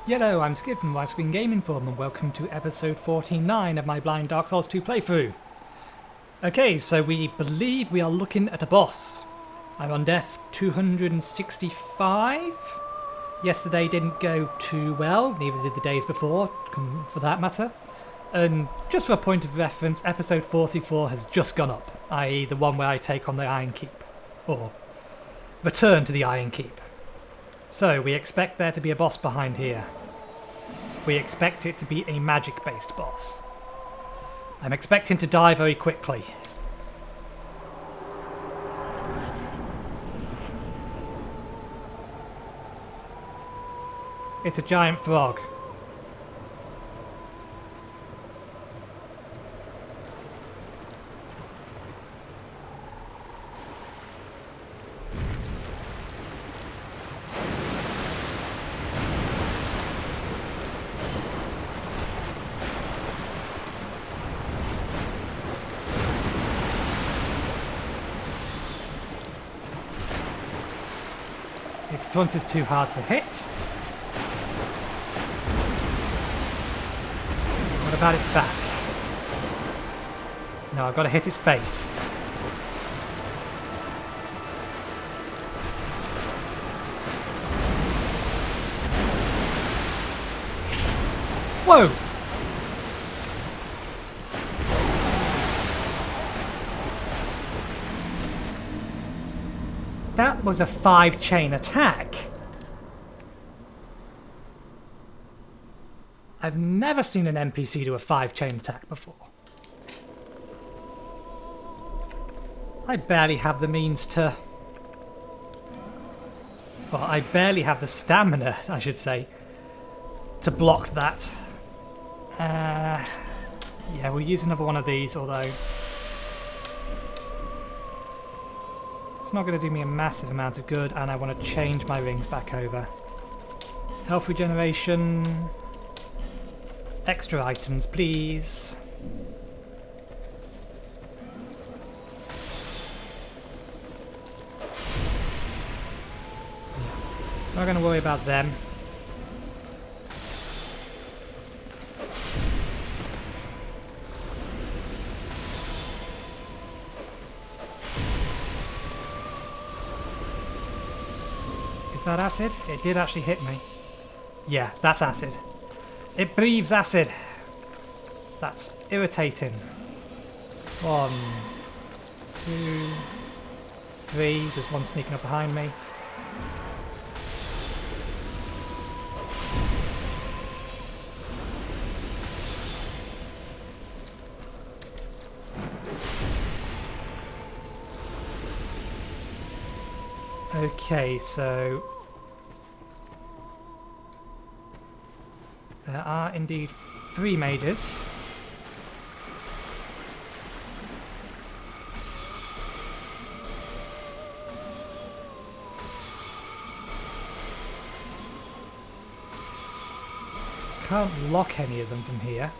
Hello, I'm Skip from Widescreen Gaming Forum and welcome to episode 49 of my Blind Dark Souls 2 playthrough. Okay, so we believe we are looking at a boss. I'm on death 265. Yesterday didn't go too well, neither did the days before, for that matter. And just for a point of reference, episode 44 has just gone up, i.e. the one where I take on the Iron Keep, or return to the Iron Keep. So, we expect there to be a boss behind here. We expect it to be a magic-based boss. I'm expecting to die very quickly. It's a giant frog. Its front is too hard to hit. What about its back? No, I've got to hit its face. Whoa! That was a 5-chain attack. I've never seen an NPC do a 5-chain attack before. I barely have the means to... Well, I barely have the stamina, I should say, to block that. Yeah, we'll use another one of these, although... It's not going to do me a massive amount of good, and I want to change my rings back over. Health regeneration... Extra items, please. Yeah. Not going to worry about them. Is that acid? It did actually hit me. Yeah, that's acid. It breathes acid. That's irritating. 1, 2, 3. There's one sneaking up behind me. Okay, so... There are indeed 3 mages. Can't lock any of them from here.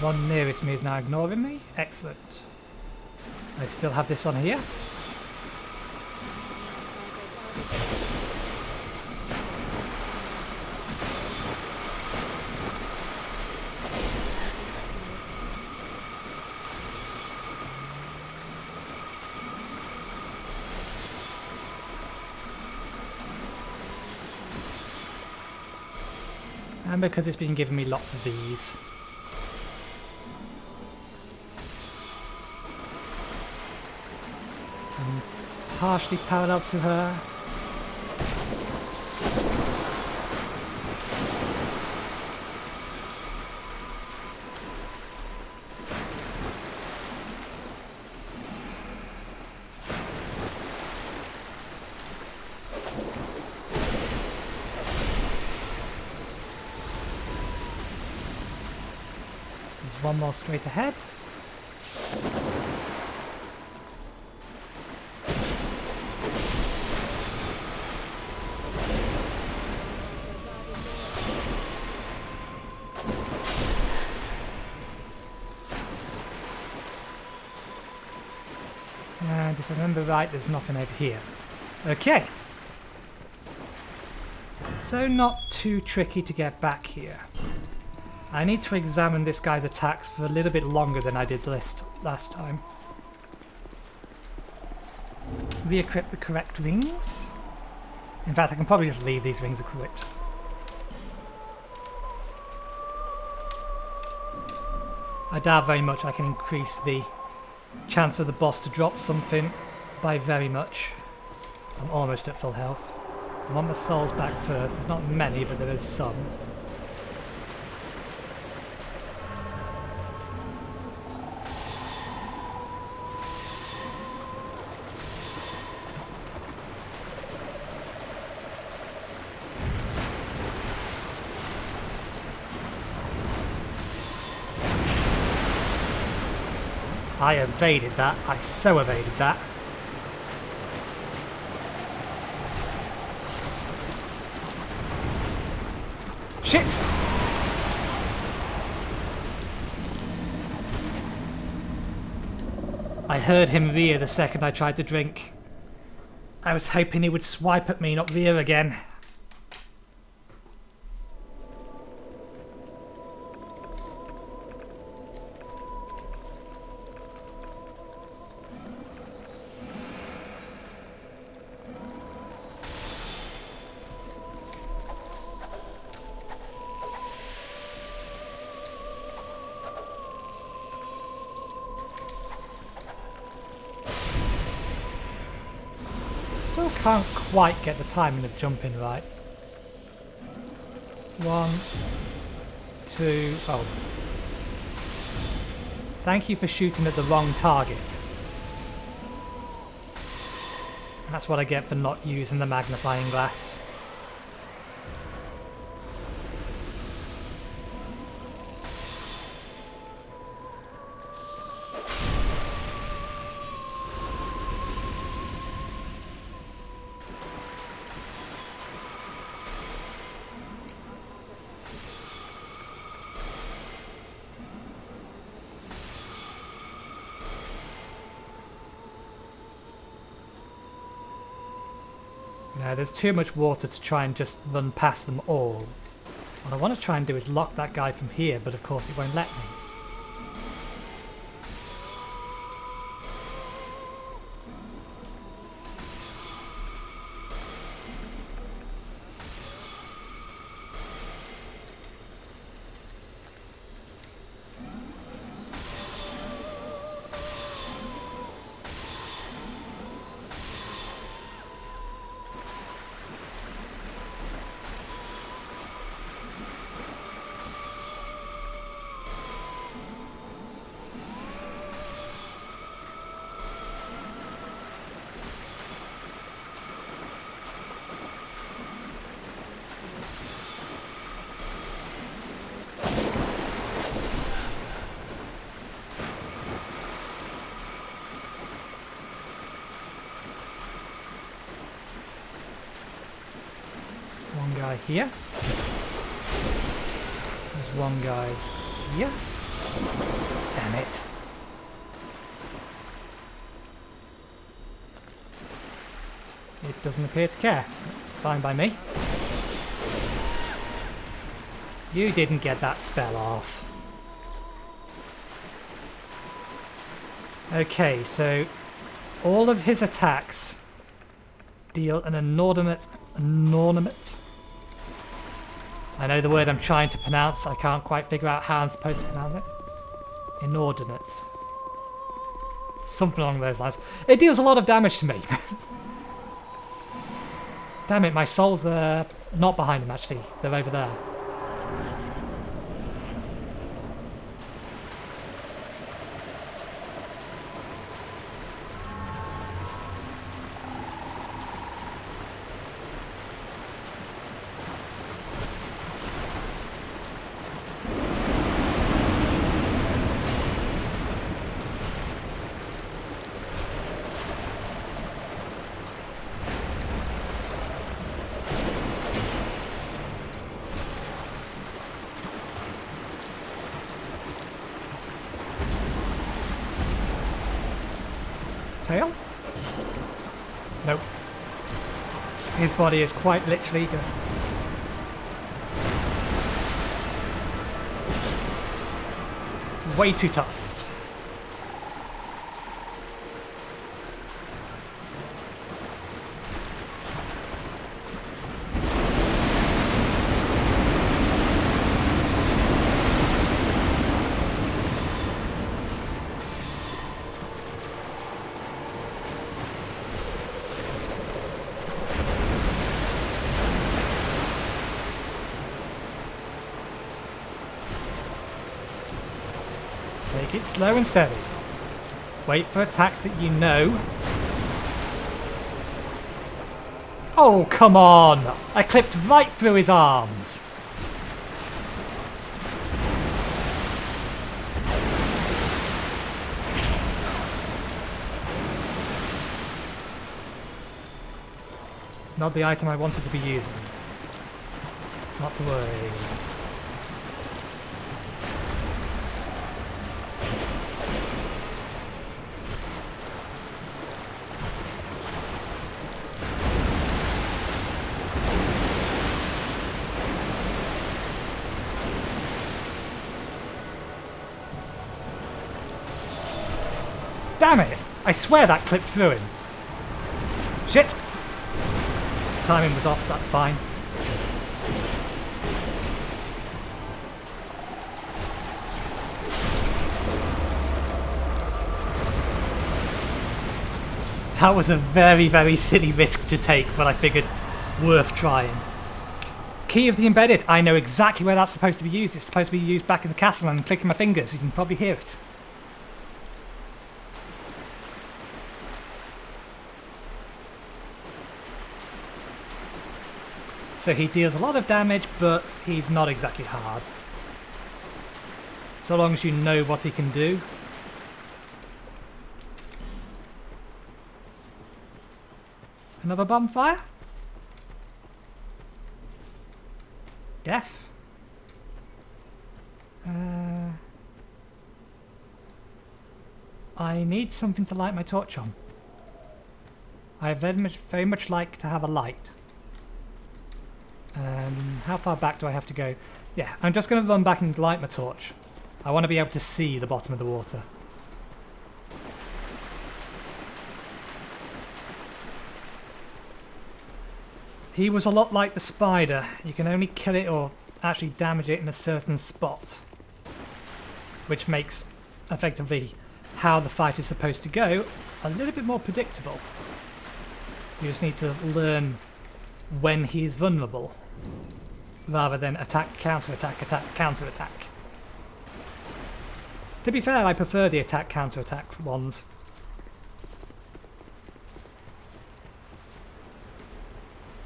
One nearest me is now ignoring me. Excellent. I still have this on here. And because it's been giving me lots of these. Partially parallel to her. There's one more straight ahead. And if I remember right, there's nothing over here. Okay. So not too tricky to get back here. I need to examine this guy's attacks for a little bit longer than I did last time. Re-equip the correct rings. In fact, I can probably just leave these rings equipped. I doubt very much I can increase the chance of the boss to drop something by very much. I'm almost at full health. I want my souls back first. There's not many, but there is some. I evaded that. I so evaded that. Shit! I heard him rear the second I tried to drink. I was hoping he would swipe at me, not rear again. Still can't quite get the timing of jumping right. 1, 2, oh. Thank you for shooting at the wrong target. That's what I get for not using the magnifying glass. No, there's too much water to try and just run past them all. What I want to try and do is lock that guy from here, but of course it won't let me. One guy here. There's one guy here. Damn it. It doesn't appear to care. It's fine by me. You didn't get that spell off. Okay, so all of his attacks deal an inordinate. I know the word I'm trying to pronounce. I can't quite figure out how I'm supposed to pronounce it. Inordinate. Something along those lines. It deals a lot of damage to me. Damn it, my souls are not behind him actually. They're over there. tail? Nope. His body is quite literally just... way too tough. Take it slow and steady. Wait for attacks that you know. Oh, come on! I clipped right through his arms. Not the item I wanted to be using. Not to worry. Damn it! I swear that clipped through him. Shit! Timing was off, that's fine. That was a very, very silly risk to take, but I figured worth trying. Key of the Embedded. I know exactly where that's supposed to be used. It's supposed to be used back in the castle, and I'm clicking my fingers. You can probably hear it. So he deals a lot of damage, but he's not exactly hard. So long as you know what he can do. Another bonfire? Death? I need something to light my torch on. I very much like to have a light. How far back do I have to go? Yeah, I'm just going to run back and light my torch. I want to be able to see the bottom of the water. He was a lot like the spider. You can only kill it or actually damage it in a certain spot. Which makes, effectively, how the fight is supposed to go a little bit more predictable. You just need to learn when he's vulnerable, rather than attack, counter-attack, attack, counter-attack. To be fair, I prefer the attack, counter-attack ones.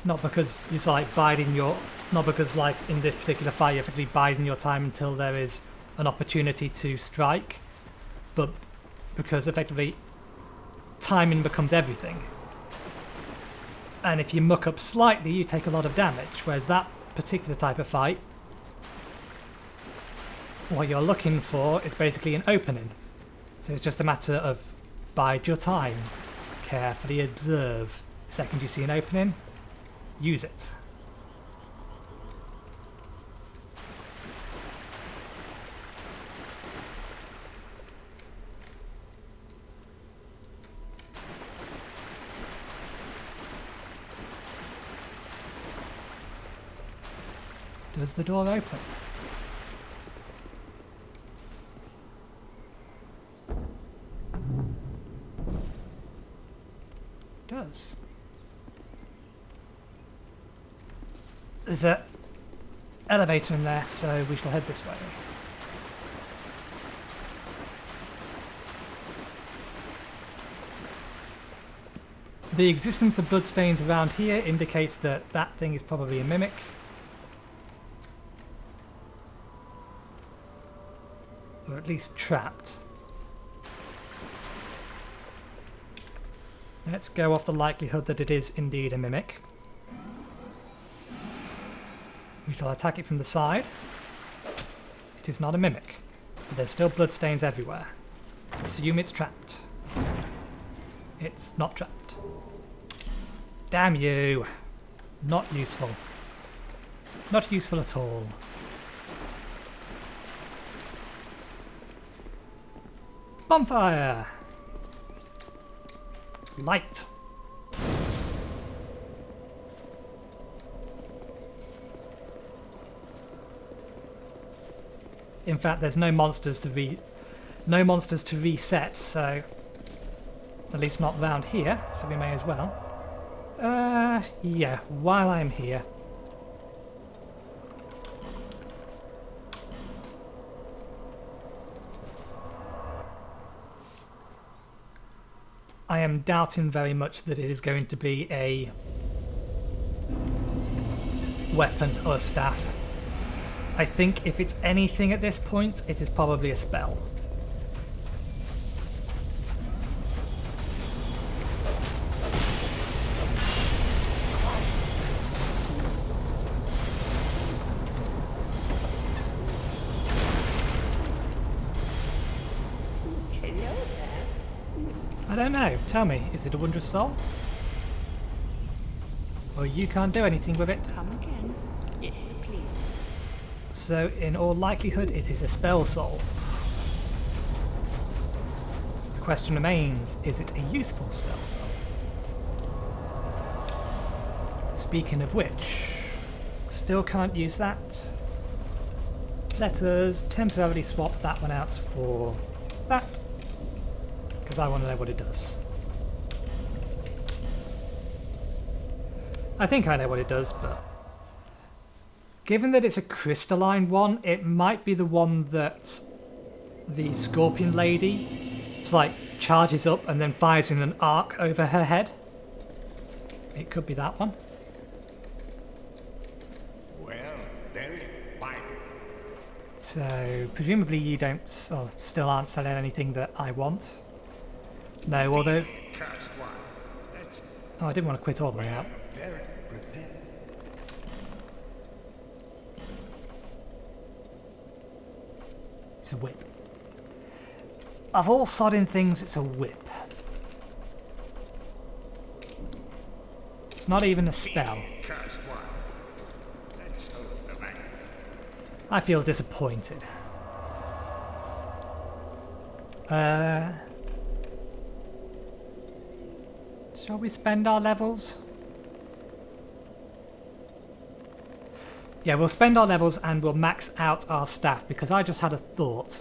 Not because it's like biding your... Not because, like, in this particular fight, you're effectively biding your time until there is an opportunity to strike, but because, effectively, timing becomes everything. And if you muck up slightly, you take a lot of damage, whereas that particular type of fight, what you're looking for is basically an opening. So it's just a matter of bide your time, carefully observe. The second you see an opening, use it. Does the door open? It does. There's an elevator in there, so we shall head this way. The existence of bloodstains around here indicates that that thing is probably a mimic. Or at least trapped. Let's go off the likelihood that it is indeed a mimic. We shall attack it from the side. It is not a mimic, but there's still bloodstains everywhere. Assume it's trapped. It's not trapped. Damn you! Not useful. Not useful at all. Bonfire! Light! In fact, there's no monsters to reset, so at least not round here, so we may as well. Yeah, while I'm here. I am doubting very much that it is going to be a weapon or a staff. I think if it's anything at this point, it is probably a spell. I don't know. Tell me, is it a wondrous soul? Or you can't do anything with it? Come again. Yes, please. So, in all likelihood, it is a spell soul. So the question remains, is it a useful spell soul? Speaking of which, still can't use that. Let us temporarily swap that one out for that, because I want to know what it does. I think I know what it does, but given that it's a crystalline one, it might be the one that the Scorpion Lady charges up and then fires in an arc over her head. It could be that one. Well, very fine. So presumably you don't, or still aren't selling anything that I want. No, although... Cast one. That's Oh, I didn't want to quit all the way out. very prepared. It's a whip. Of all sodding things, it's a whip. It's not even a spell. Cast one. Let's hope the man. I feel disappointed. Shall we spend our levels? Yeah, we'll spend our levels and we'll max out our staff, because I just had a thought.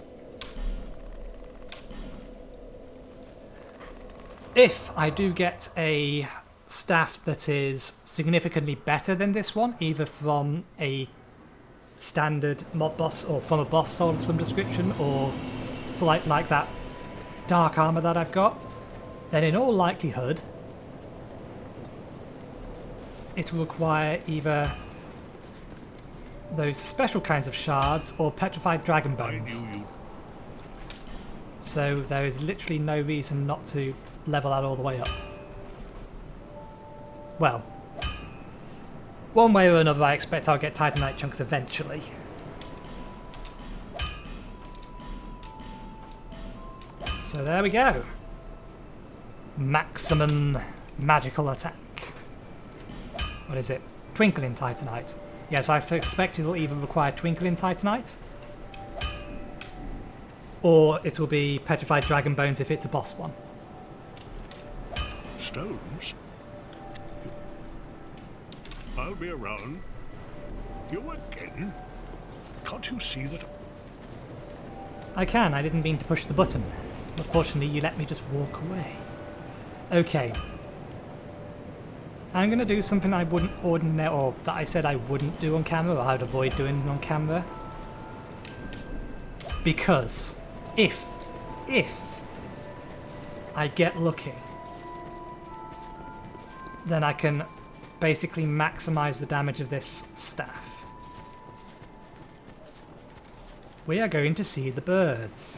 If I do get a staff that is significantly better than this one, either from a standard mob boss or from a boss soul of some description, or so like that dark armor that I've got, then in all likelihood it will require either those special kinds of shards or petrified dragon bones. I knew you. So there is literally no reason not to level that all the way up. Well, one way or another I expect I'll get Titanite chunks eventually. So there we go. Maximum magical attack. What is it? Twinkling Titanite. Yeah, so I expect it'll either require Twinkling Titanite, or it will be Petrified Dragon Bones if it's a boss one. Stones? I'll be around. You again? Can't you see that? I can, I didn't mean to push the button. But fortunately you let me just walk away. Okay. I'm going to do something I wouldn't ordinarily, or that I said I wouldn't do on camera, or I'd avoid doing on camera. Because if I get lucky, then I can basically maximize the damage of this staff. We are going to see the birds.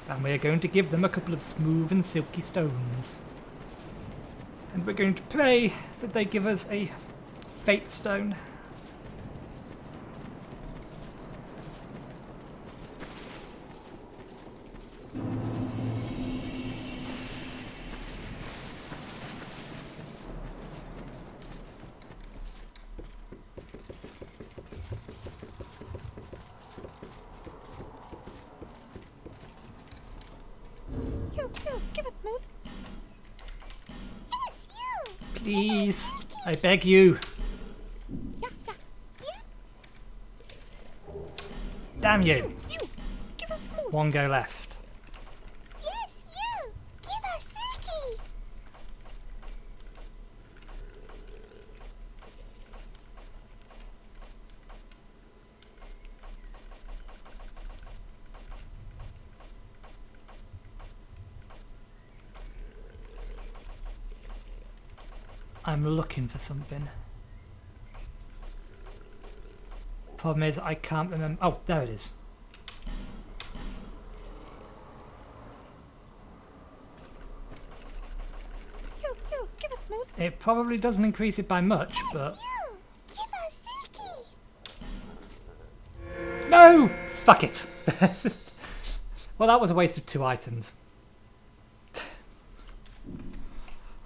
And we are going to give them a couple of smooth and silky stones. And we're going to pray that they give us a fate stone. You, give it, Moose. Yes, you. Please, I beg you. Yeah, yeah, yeah. Damn you. You, give it, Moose. One go left. Yes, you. Give us Silky. I'm looking for something. Problem is, I can't remember. Oh, there it is. You, give it, Moose. It probably doesn't increase it by much, but... You, give us Silky. No! Fuck it! Well, that was a waste of 2 items.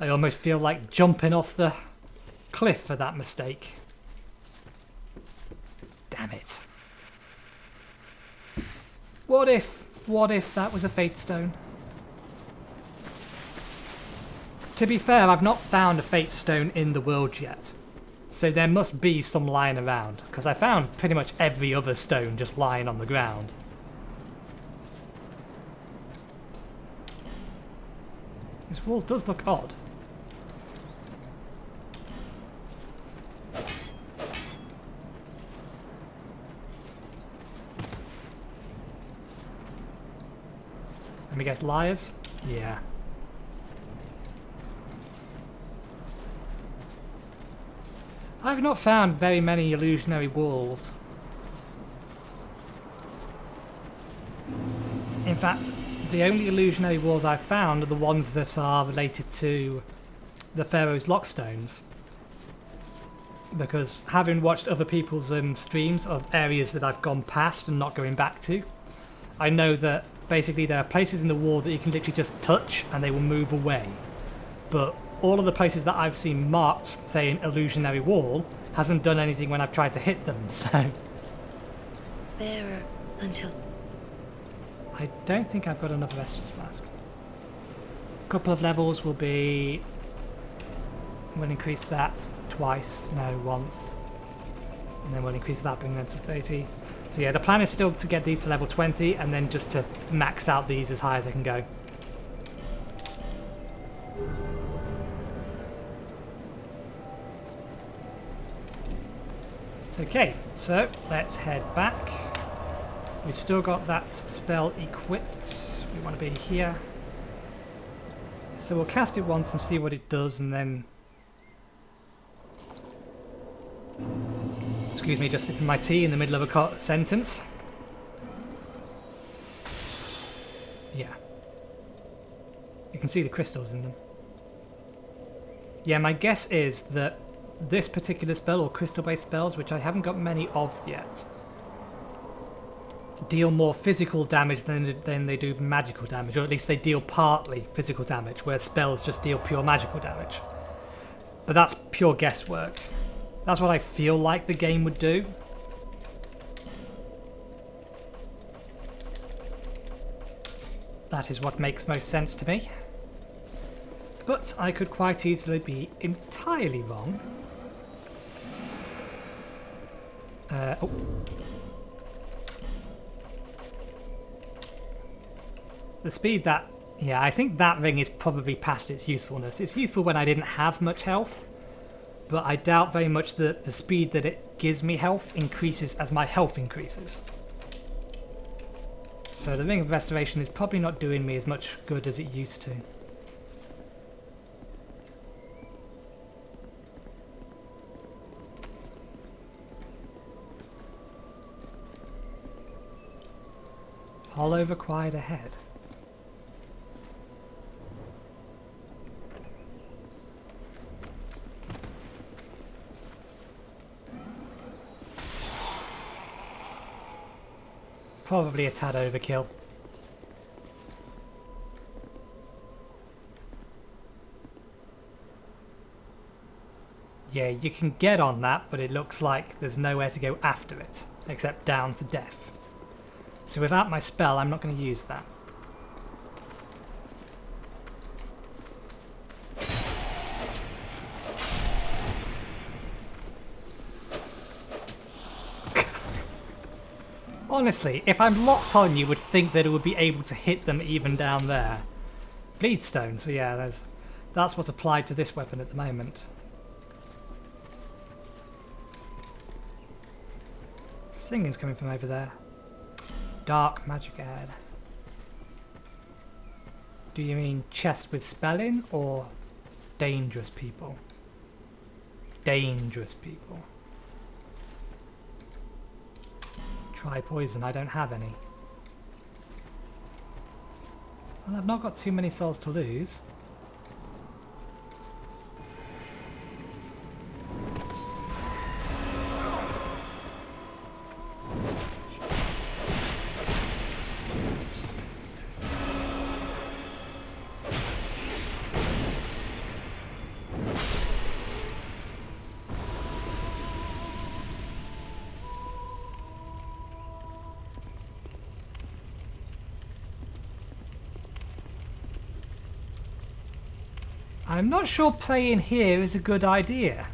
I almost feel like jumping off the cliff for that mistake. Damn it. What if that was a fate stone? To be fair, I've not found a fate stone in the world yet. So there must be some lying around, because I found pretty much every other stone just lying on the ground. This wall does look odd. Let me guess, liars? Yeah. I've not found very many illusionary walls. In fact, the only illusionary walls I've found are the ones that are related to the Pharaoh's Lockstones. Because having watched other people's streams of areas that I've gone past and not going back to, I know that basically there are places in the wall that you can literally just touch and they will move away. But all of the places that I've seen marked saying illusionary wall hasn't done anything when I've tried to hit them, so... Bearer until... I don't think I've got another Estus Flask. A couple of levels will be... We'll increase that twice, no, once. And then we'll increase that, bring them to 80. So yeah, the plan is still to get these to level 20 and then just to max out these as high as I can go. Okay, so let's head back. We've still got that spell equipped. We want to be here. So we'll cast it once and see what it does, and then... Excuse me, just sipping my tea in the middle of a sentence. Yeah. You can see the crystals in them. Yeah, my guess is that this particular spell, or crystal-based spells, which I haven't got many of yet, deal more physical damage than they do magical damage, or at least they deal partly physical damage, where spells just deal pure magical damage. But that's pure guesswork. That's what I feel like the game would do. That is what makes most sense to me. But I could quite easily be entirely wrong. Oh. The speed that... Yeah, I think that ring is probably past its usefulness. It's useful when I didn't have much health, but I doubt very much that the speed that it gives me health increases as my health increases. So the Ring of Restoration is probably not doing me as much good as it used to. Hollow required ahead. Probably a tad overkill. Yeah, you can get on that, but it looks like there's nowhere to go after it, except down to death. So without my spell, I'm not going to use that. Honestly, if I'm locked on, you would think that it would be able to hit them even down there. Bleedstone, so yeah, that's what's applied to this weapon at the moment. Singing's coming from over there. Dark magic ahead. Do you mean chest with spelling or dangerous people? Dangerous people. Try poison, I don't have any. Well, I've not got too many souls to lose. I'm not sure playing here is a good idea.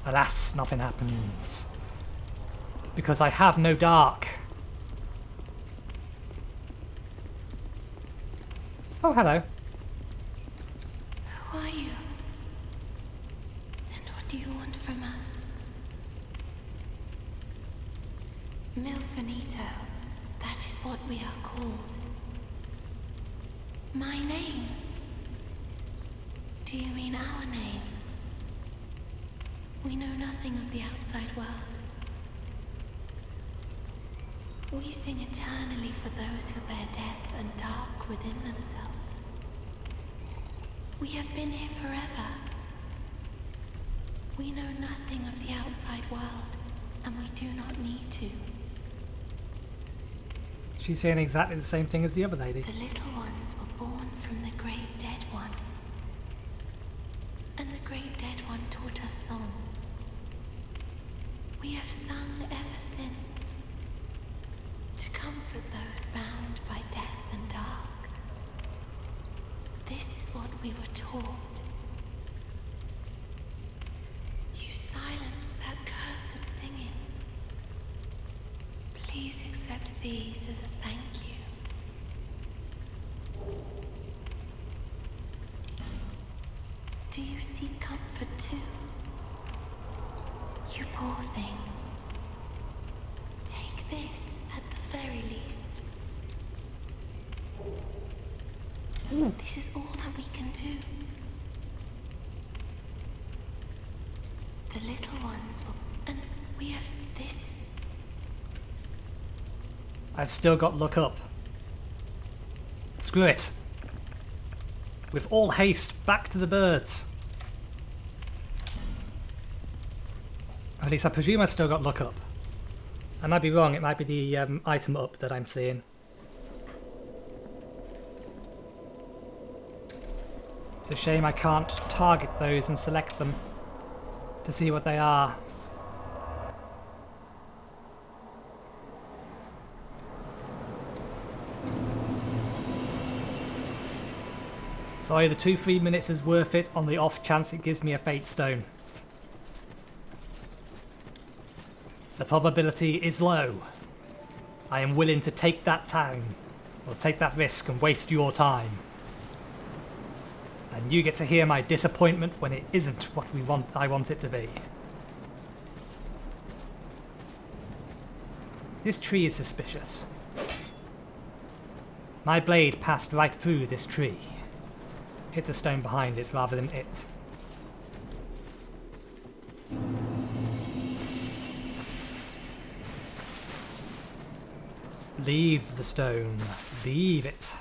Alas, nothing happens. Because I have no dark. Oh, hello. Who are you? And what do you want from us? Milfinito, that is what we are called. My name? Do you mean our name? We know nothing of the outside world. We sing eternally for those who bear death and dark within themselves. We have been here forever. We know nothing of the outside world, and we do not need to. She's saying exactly the same thing as the other lady. The little ones were born from the great dead one. And the great dead one taught us song. We have sung ever since, to comfort those bound by death and dark. This is what we were taught. You silenced that cursed singing. Please accept these as a thank you. Do you seek comfort too? You poor thing. Take this at the very least. This is all that we can do. The little ones will... And we have this. I've still got look up. Screw it. With all haste, back to the birds. At least I presume I've still got look up. I might be wrong, it might be the item up that I'm seeing. It's a shame I can't target those and select them to see what they are. So either 2-3 minutes is worth it on the off chance it gives me a fate stone. The probability is low. I am willing to take that town, or take that risk and waste your time. And you get to hear my disappointment when it isn't what I want it to be. This tree is suspicious. My blade passed right through this tree. Hit the stone behind it rather than it. Leave the stone. Leave it.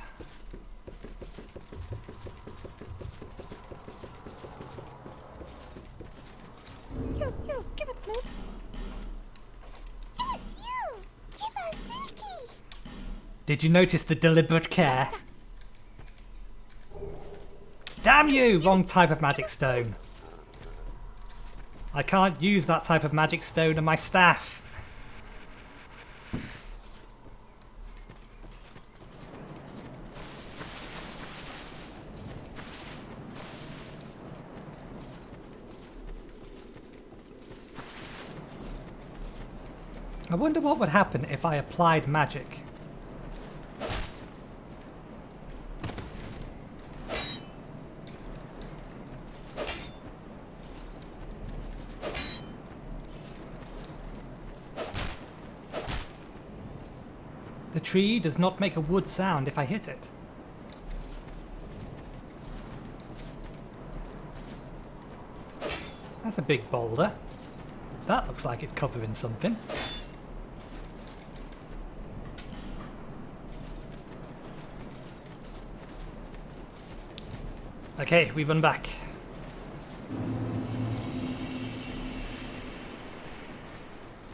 You, give it, Moose. Yes, you! Give us Silky! Did you notice the deliberate care? Damn you! Wrong type of magic stone. I can't use that type of magic stone on my staff. I wonder what would happen if I applied magic. The tree does not make a wood sound if I hit it. That's a big boulder. That looks like it's covering something. Okay, we run back.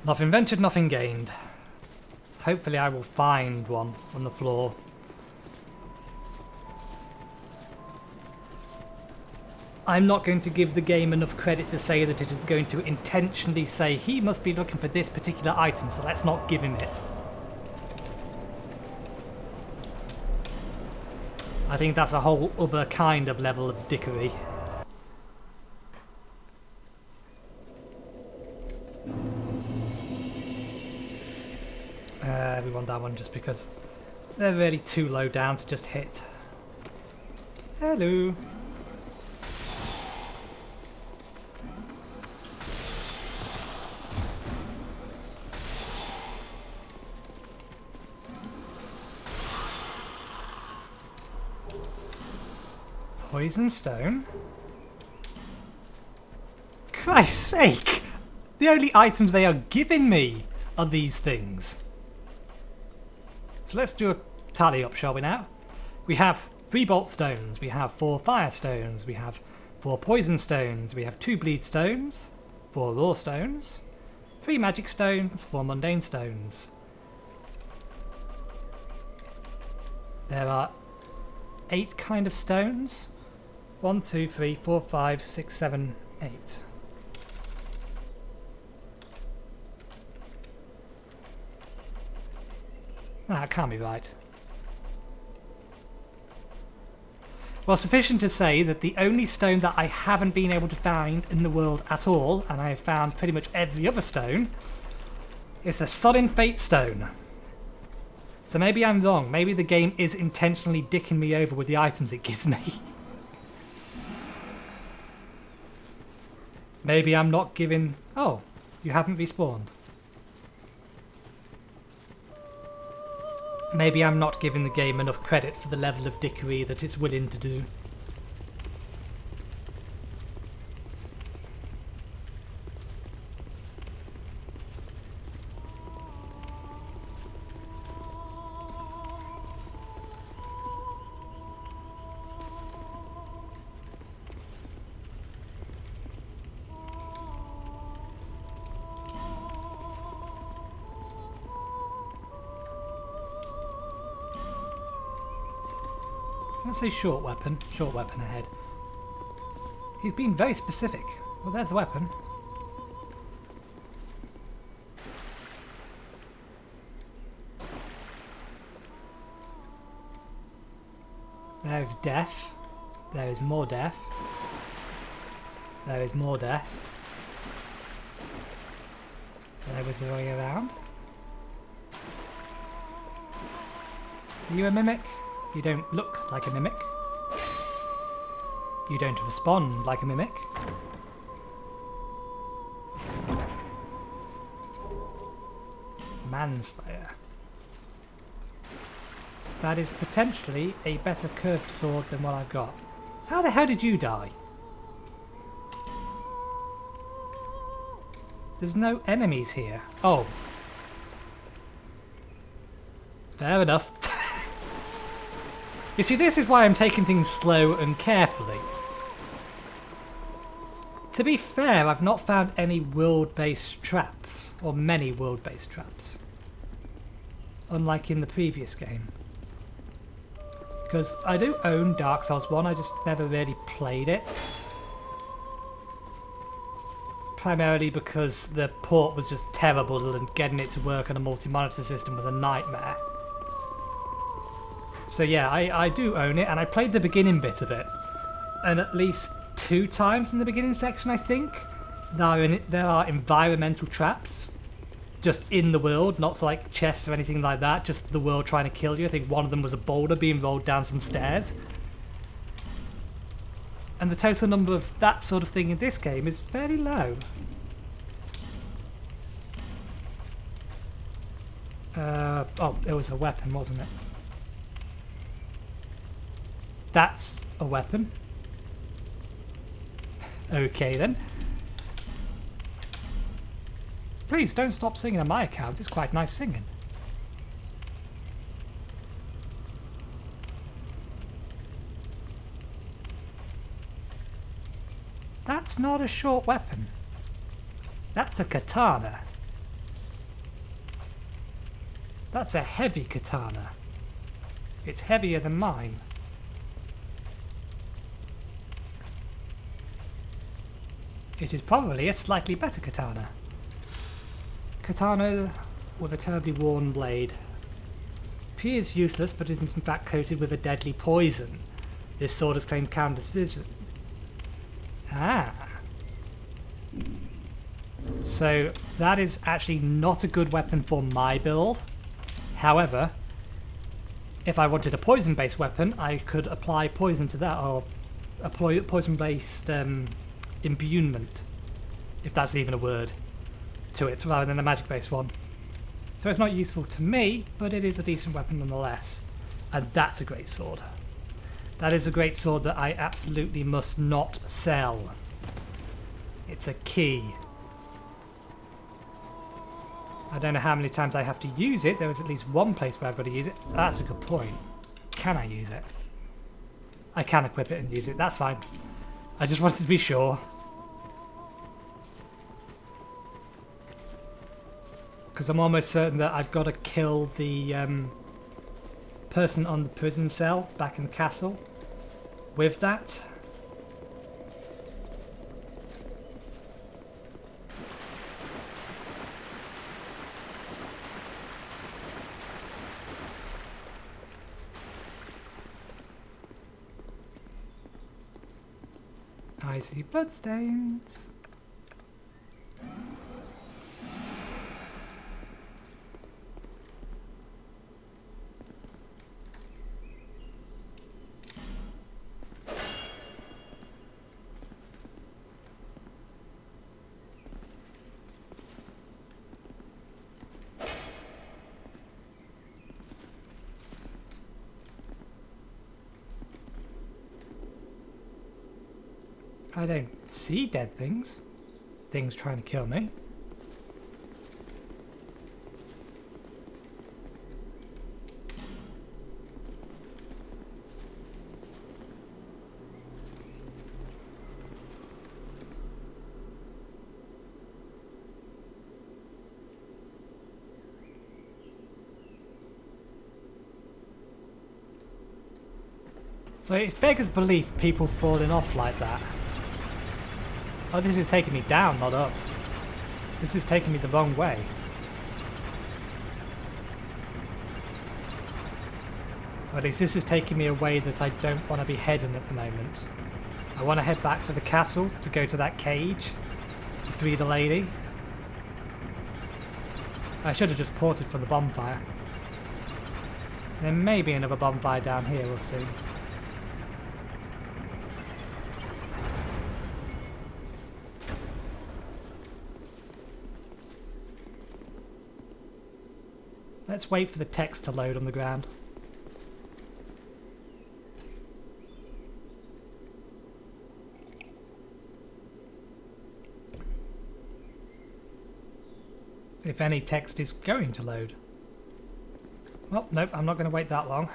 Nothing ventured, nothing gained. Hopefully I will find one on the floor. I'm not going to give the game enough credit to say that it is going to intentionally say he must be looking for this particular item, so let's not give him it. I think that's a whole other kind of level of dickery. We want that one just because they're really too low down to just hit. Hello. Poison stone? Christ's sake! The only items they are giving me are these things. So let's do a tally up, shall we now? We have 3 bolt stones, we have 4 fire stones, we have 4 poison stones, we have 2 bleed stones, 4 raw stones, 3 magic stones, 4 mundane stones. There are 8 kind of stones. 1, 2, 3, 4, 5, 6, 7, 8. That can't be right. Well, sufficient to say that the only stone that I haven't been able to find in the world at all, and I have found pretty much every other stone, is the Sudden Fate Stone. So maybe I'm wrong. Maybe the game is intentionally dicking me over with the items it gives me. Maybe I'm not giving... Oh, you haven't respawned. Maybe I'm not giving the game enough credit for the level of dickery that it's willing to do. Let's say short weapon ahead. He's been very specific. Well, there's the weapon. There is death. There is more death. There is more death. There was the way around. Are you a mimic? You don't look like a mimic. You don't respond like a mimic. Manslayer. That is potentially a better curved sword than what I've got. How the hell did you die? There's no enemies here. Oh. Fair enough. You see, this is why I'm taking things slow and carefully. To be fair, I've not found any world-based traps, or many world-based traps. Unlike in the previous game. Because I do own Dark Souls 1, I just never really played it. Primarily because the port was just terrible and getting it to work on a multi-monitor system was a nightmare. So yeah, I do own it, and I played the beginning bit of it. And at least 2 times in the beginning section, I think, there are environmental traps. just in the world, not so like chests or anything like that, just the world trying to kill you. I think one of them was a boulder being rolled down some stairs. And the total number of that sort of thing in this game is fairly low. Oh, it was a weapon, wasn't it? That's a weapon. Okay then. Please don't stop singing on my account, it's quite nice singing. That's not a short weapon. That's a katana. That's a heavy katana. It's heavier than mine. It is probably a slightly better katana. Katana with a terribly worn blade. Appears useless, but is in fact coated with a deadly poison. This sword has claimed countless vision. Ah. So that is actually not a good weapon for my build. However, if I wanted a poison-based weapon, I could apply poison to that, or apply poison-based imbuement, if that's even a word, to it, rather than a magic-based one. So it's not useful to me, but it is a decent weapon nonetheless. And that's a great sword. That is a great sword that I absolutely must not sell. It's a key. I don't know how many times I have to use it. There is at least one place where I've got to use it. That's a good point. Can I use it? I can equip it and use it. That's fine. I just wanted to be sure. Because I'm almost certain that I've got to kill the person on the prison cell back in the castle with that. I see bloodstains. I don't see dead things. Things trying to kill me. So it's beggars belief people falling off like that. Oh, this is taking me down, not up. This is taking me the wrong way. Or at least this is taking me a way that I don't want to be heading at the moment. I want to head back to the castle to go to that cage to free the lady. I should have just ported from the bonfire. There may be another bonfire down here, we'll see. Let's wait for the text to load on the ground. If any text is going to load. Well, nope, I'm not going to wait that long.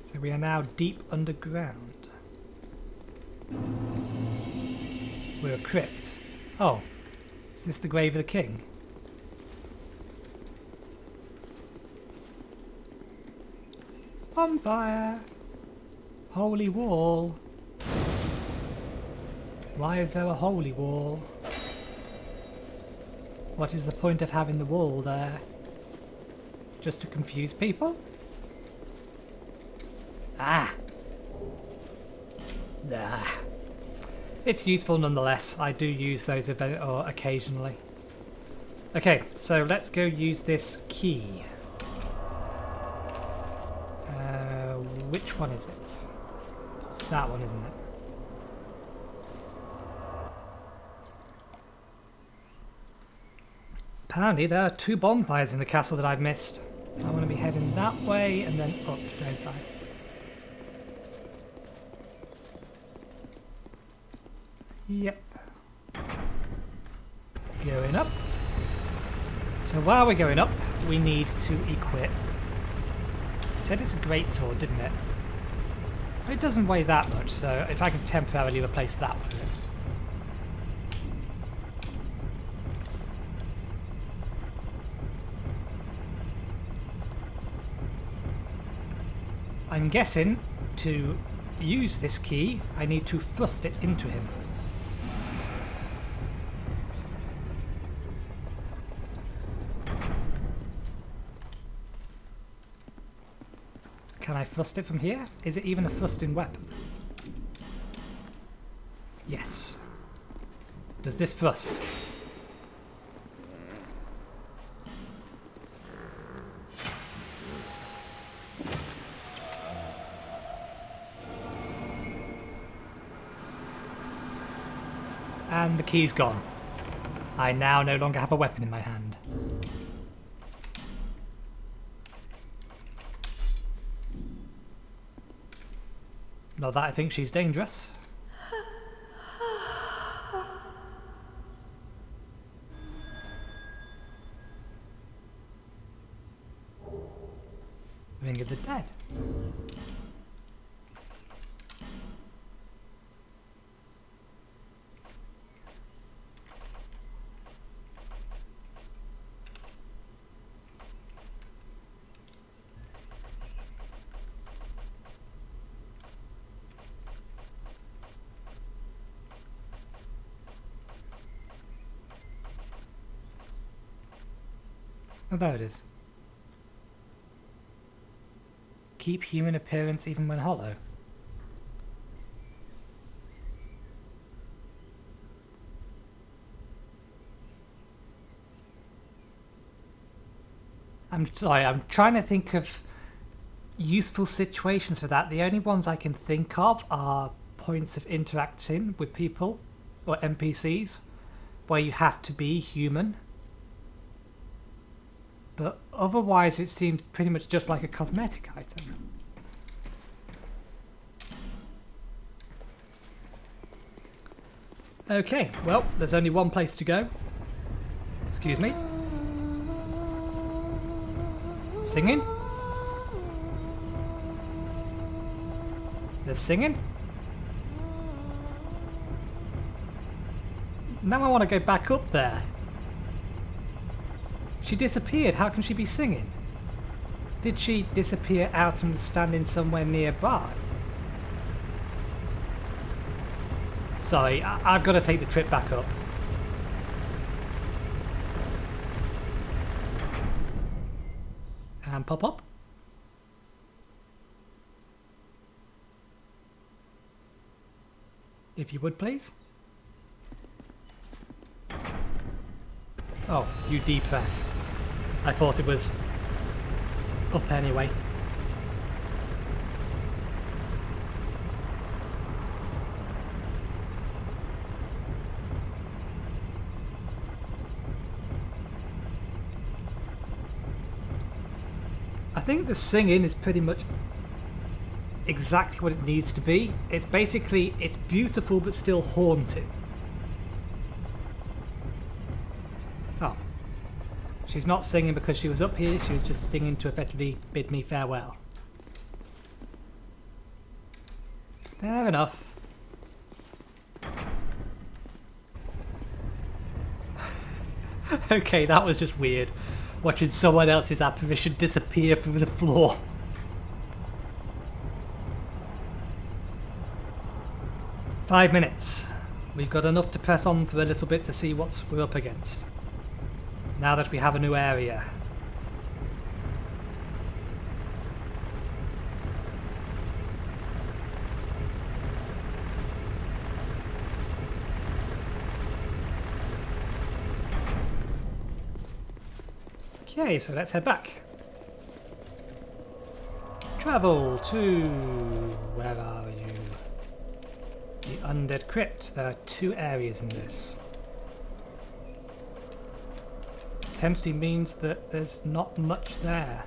So we are now deep underground. We're a crypt. Oh, is this the grave of the king? Bonfire! Holy wall! Why is there a holy wall? What is the point of having the wall there? Just to confuse people? Ah! Ah! It's useful nonetheless. I do use those occasionally. Okay, so let's go use this key. Which one is it? It's that one, isn't it? Apparently there are 2 bonfires in the castle that I've missed. I want to be heading that way and then up, don't I? Yep. Going up. So while we're going up, we need to equip. It said it's a great sword, didn't it? It doesn't weigh that much, so if I can temporarily replace that with it. I'm guessing to use this key, I need to thrust it into him. Can I thrust it from here? Is it even a thrusting weapon? Yes. Does this thrust? And the key's gone. I now no longer have a weapon in my hand. Not that I think she's dangerous. Ring of the Dead. Oh, there it is. Keep human appearance even when hollow. I'm sorry, I'm trying to think of useful situations for that. The only ones I can think of are points of interaction with people or NPCs where you have to be human. But otherwise it seems pretty much just like a cosmetic item. Okay, well, there's only one place to go. Excuse me. Singing? There's singing? Now I want to go back up there. She disappeared. How can she be singing? Did she disappear out and standing somewhere nearby? Sorry, I've got to take the trip back up. And pop up. If you would, please. Oh, you depress. I thought it was up anyway. I think the singing is pretty much exactly what it needs to be. It's basically, it's beautiful but still haunting. Oh. She's not singing because she was up here, she was just singing to effectively bid me farewell. Fair enough. Okay, that was just weird. Watching someone else's apparition disappear through the floor. "5 minutes. We've got enough to press on for a little bit to see what we're up against. Now that we have a new area." Okay, so let's head back. Travel to... where are you? The Undead Crypt. There are 2 areas in this. Potentially means that there's not much there.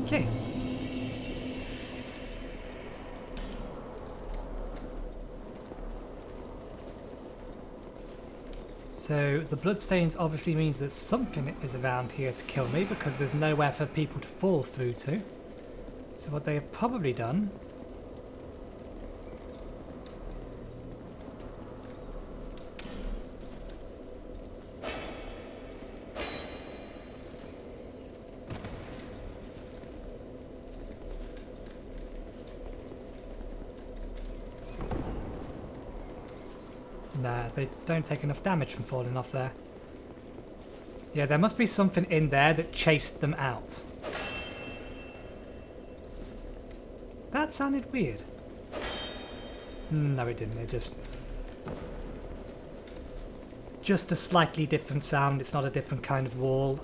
Okay. So the bloodstains obviously means that something is around here to kill me because there's nowhere for people to fall through to. So what they have probably done Nah, they don't take enough damage from falling off there. Yeah, there must be something in there that chased them out. That sounded weird. No, it didn't. It just a slightly different sound. It's not a different kind of wall.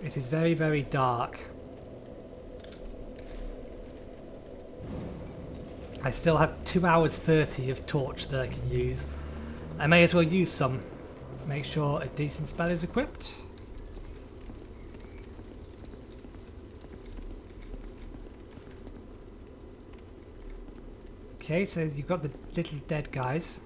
It is very, very dark. I still have 2 hours 30 of torch that I can use. I may as well use some. Make sure a decent spell is equipped. Okay, so you've got the little dead guys.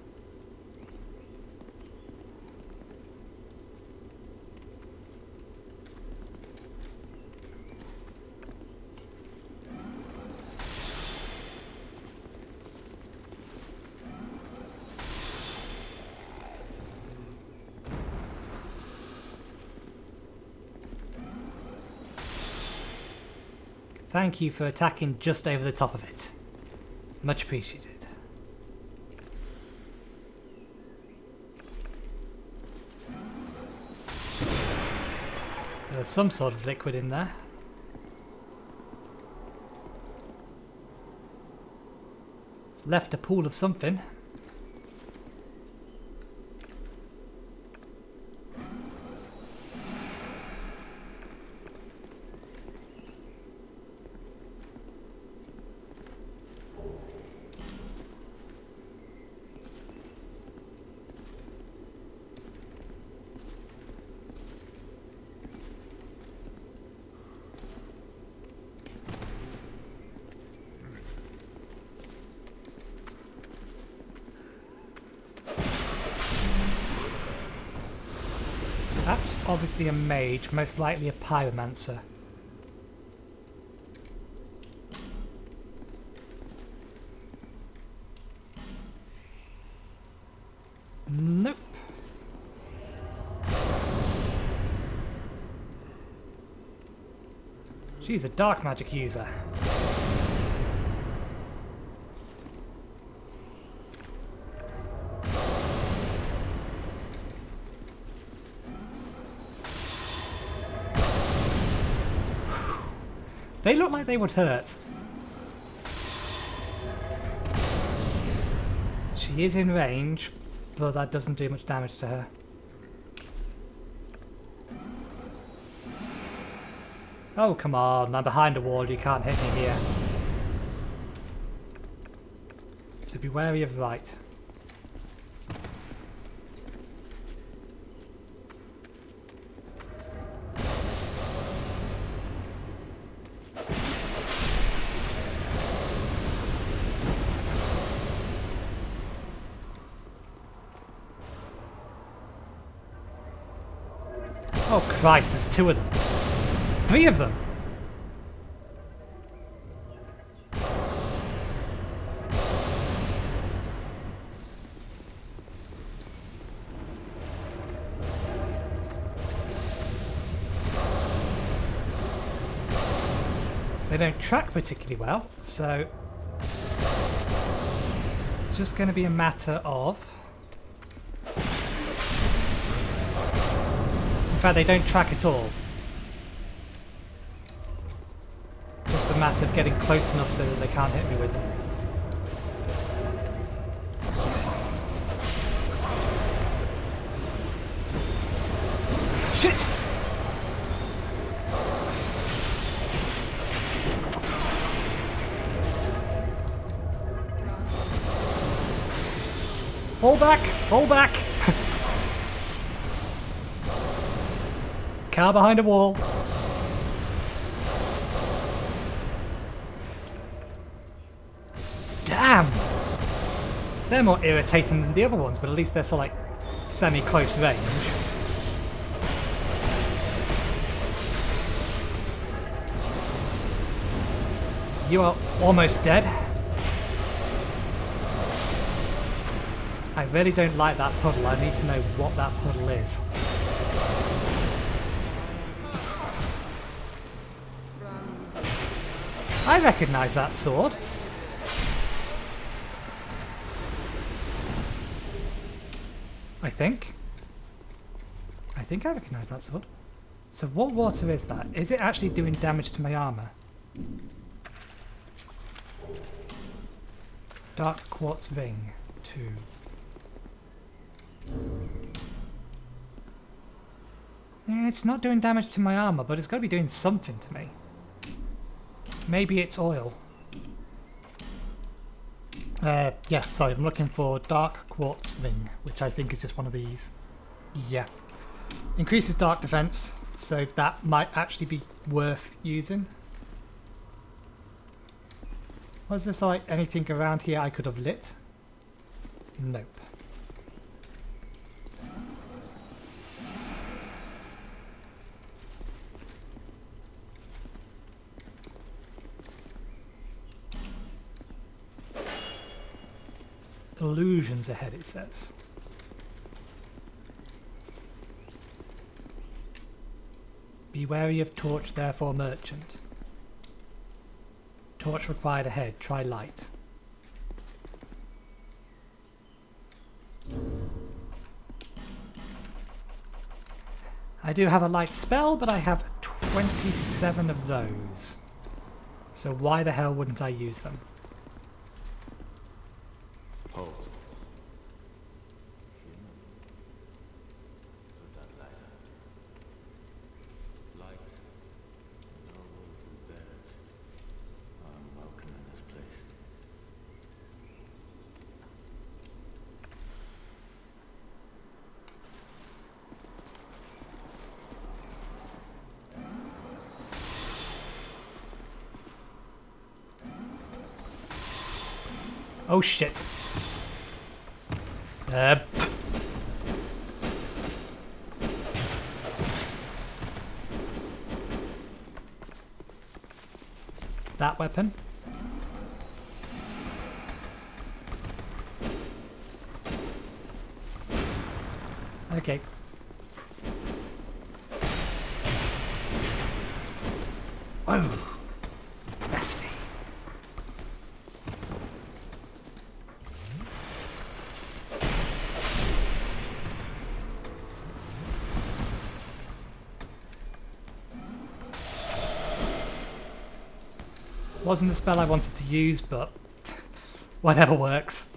Thank you for attacking just over the top of it. Much appreciated. There's some sort of liquid in there. It's left a pool of something. That's obviously a mage, most likely a pyromancer. Nope. She's a dark magic user. They look like they would hurt. She is in range, but that doesn't do much damage to her. Oh, come on, I'm behind a wall, you can't hit me here. So be wary of right. Oh Christ, there's 2 of them. 3 of them! They don't track particularly well, so it's just going to be a matter of... In fact, they don't track at all. Just a matter of getting close enough so that they can't hit me with them. Shit! Fall back! Fall back! Car behind a wall. Damn! They're more irritating than the other ones, but at least they're sort of like semi-close range. You are almost dead. I really don't like that puddle. I need to know what that puddle is. I recognise that sword. I think I recognise that sword. So what water is that? Is it actually doing damage to my armour? Dark quartz ring 2. Yeah, it's not doing damage to my armour, but it's got to be doing something to me. Maybe it's oil. Yeah, sorry, I'm looking for dark quartz ring, which I think is just one of these. Yeah. Increases dark defense, so that might actually be worth using. Was there like anything around here I could have lit? Nope. Illusions ahead, it says. Be wary of torch, therefore merchant. Torch required ahead, try light. I do have a light spell, but I have 27 of those. So why the hell wouldn't I use them? Hold. Light. No one who bears it. I'm welcome in this place. Oh shit. That weapon. Okay. Oh, nasty. Wasn't the spell I wanted to use, but whatever works.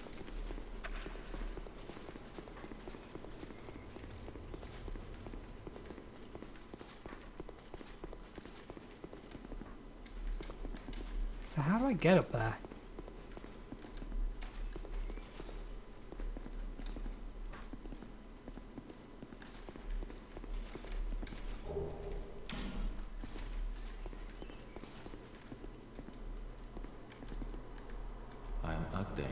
So how do I get up there? I am Ugdane,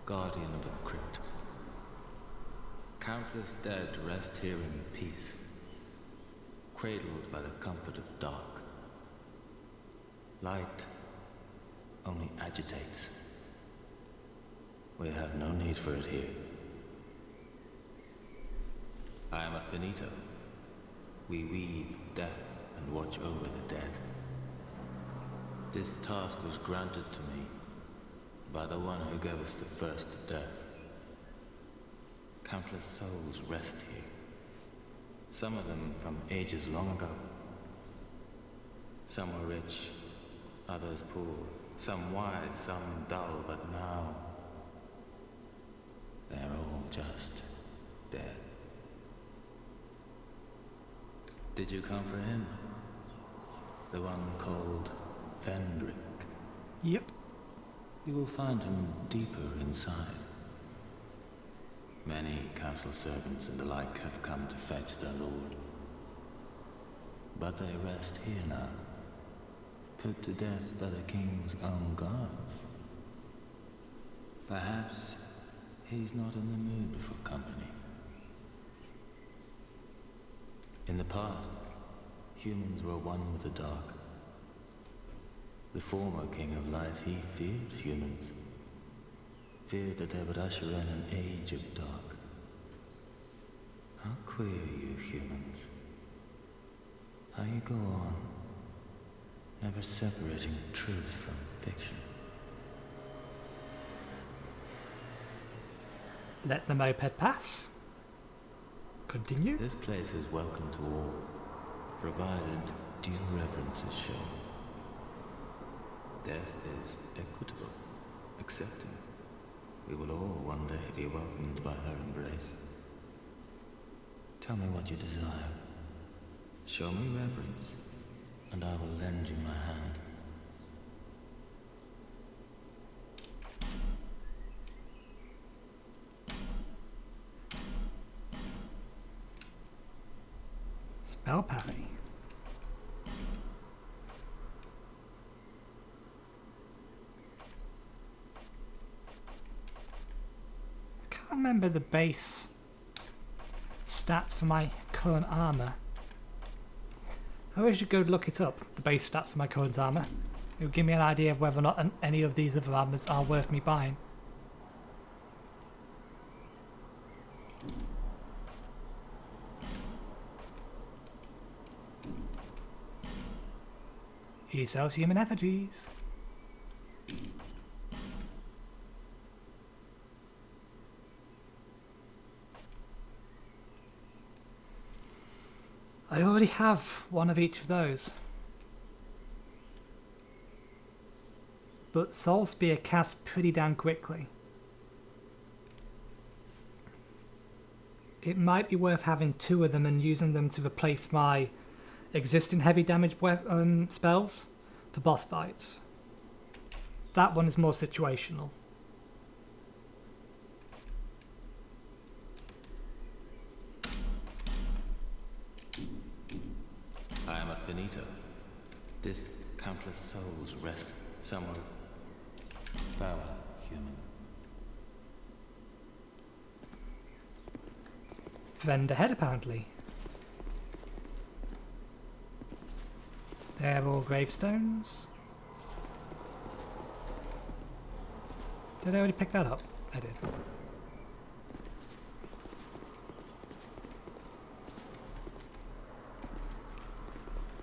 guardian of the crypt. Countless dead rest here in peace, cradled by the comfort of dark. Light only agitates. We have no need for it here. I am a finito. We weave death and watch over the dead. This task was granted to me by the one who gave us the first death. Countless souls rest here. Some of them from ages long ago. Some were rich, others poor, some wise, some dull, but now they're all just dead. Did you come for him? The one called Fendrick? Yep. You will find him deeper inside. Many castle servants and the like have come to fetch their lord. But they rest here now, put to death by the king's own guards. Perhaps he's not in the mood for company. In the past, humans were one with the dark. The former king of light, he feared humans. Feared that they would usher in an age of dark. How queer you humans. How you go on, never separating truth from fiction. Let the moped pass. Continue. This place is welcome to all, provided due reverence is shown. Death is equitable, accepting. We will all one day be welcomed by her embrace. Tell me what you desire. Show me reverence, and I will lend you my hand. Spell parry. I can't remember the base stats for my current armor. I should go look it up, the base stats for my current armor. It will give me an idea of whether or not any of these other armors are worth me buying. He sells human effigies. I already have one of each of those. But Soul Spear casts pretty damn quickly. It might be worth having two of them and using them to replace my existing heavy damage spells for boss fights. That one is more situational. I am a finito. This countless souls rest somewhere. Farewell, human. Friend ahead, apparently. They're all gravestones. Did I already pick that up? I did.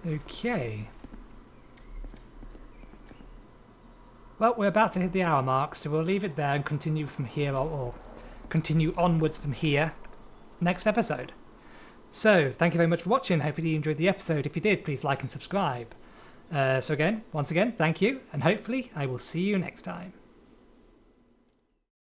Okay. Well, we're about to hit the hour mark, so we'll leave it there and continue from here, or continue onwards from here next episode. So, thank you very much for watching. Hopefully you enjoyed the episode. If you did, please like and subscribe. Once again, thank you, and hopefully I will see you next time.